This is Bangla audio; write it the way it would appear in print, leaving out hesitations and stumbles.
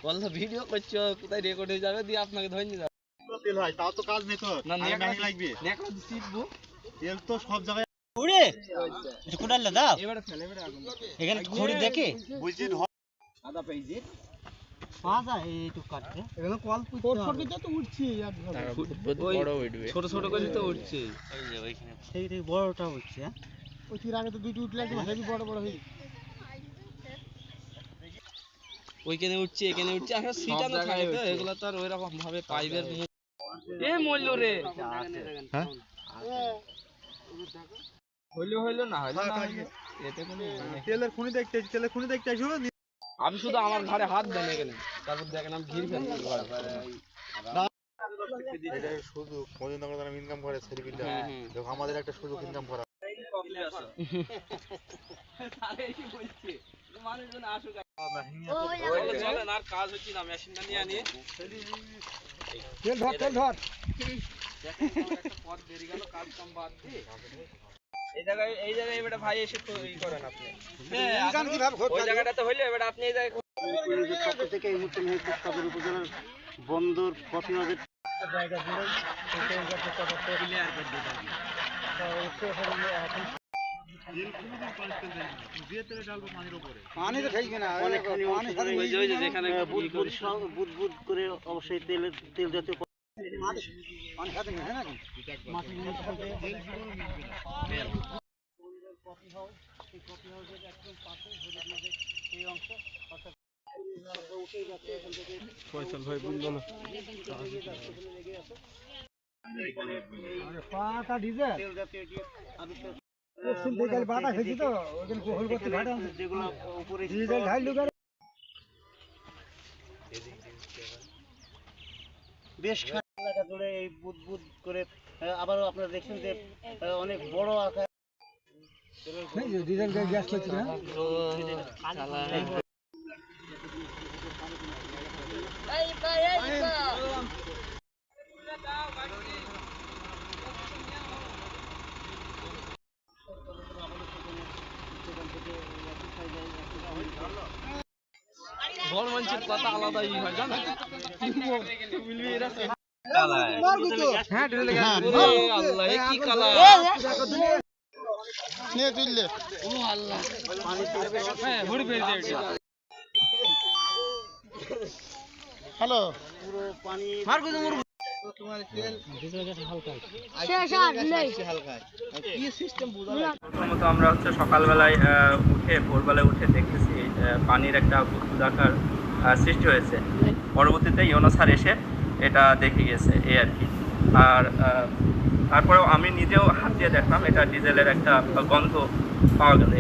বললো ভিডিও করছো কোথায় রেকর্ড হয়ে যাবে দিয়ে আপনাকে ধরে নিয়ে যাবে তেল হয় তাও তো কাজ নেই তোর না লাগবে নেকড়া শিখবো তেল তো সব জায়গায় উড়ে এটা কোটালে দাও এবারে ফেলে এবারে আগুন এখানে খড়ি দেখে বুঝছি আদা পেয়েছি পাজা এইটু কাটতে এখানে কল পুঁততে তো উঠছি বড় উঠবে ছোট ছোট করে তো উঠছে এই যে ওইখানে সেই বড়টা উঠছে হ্যাঁ ওই তীর আগে তো দুইটি উঠলে একদম হেভি বড় বড় হয়ে ওইখানে উঠছে এখানে উঠছে এখন সিটানো থাকে তো এগুলো তো আর ওইরকম ভাবে পাইপের মুখ এ মল্ল রে হ্যাঁ হইলো না হইলো না এতে কোনো তেলের খুনি দেখতে আসো আমি শুধু আমার ঘরে হাত দেন এখানে তারপর দেখেন আমি ঘির ফেলছি এটা শুধু মজুমদার দ্বারা ইনকাম করে ছেলেপিলা দেখো আমাদের একটা সুযোগ ইনকাম করা মানুষজন আসুক চলেন আর কাজ হচ্ছে না মেশিনটা নিয়ে আনি তেল ধর একটা পথ বেরিয়ে গেল কাজ কম বাদ দিয়ে এই জায়গায় এবারে ভাই এসে তো ই করেন আপনি ওই জায়গাটাতে হইলো এবারে আপনি এই জায়গায় পক্ষ থেকে এই মুহূর্তে মেহেরপুর উপজেলার বন্দর প্রতিনিধি জায়গা জুড়ে ক্লিয়ার করে পানি তো খাইবে না যেখানে বুদ করে অবশ্যই তেল জাতীয় পানি খাতে না হ্যাঁ নাকি কফি হাউসের একদম পাশে এই অংশ অর্থাৎ উঠেই যাচ্ছে এখান থেকে ফয়সাল ভাই বললো না পাটা ডিজেল তেল জাতীয় বাটা খেয়েছি তো ওখানে গোল করতে ঘাটা যেগুলো উপরে ডিজেল ঢাইলু বেশ এলাকা জুড়ে এই বুদ করে আবারও আপনারা দেখছেন যে অনেক বড় আকার ডিজেল গ্যাস করছি না বড় মানুষের কথা আলাদাই হয় জানো হ্যাঁ ডিজেল আল্লাহ কি কালা নিয়ে চললে ও আল্লাহ হ্যাঁ ঘুরে ফেলছে এটা হ্যালো পুরো পানি তোমার তেল ডিজেল গ্যাস হালকা কি সিস্টেম বুঝা প্রথমত আমরা সকালবেলায় ভোরবেলায় উঠে দেখতেছি পানির একটা বুদবুদাকার সৃষ্টি হয়েছে। পরবর্তীতে ইউনো স্যার এসে এটা দেখে গেছে এই আর কি। আর তারপরেও আমি নিজেও হাত দিয়ে দেখলাম এটা ডিজেলের একটা গন্ধ পাওয়া গেল।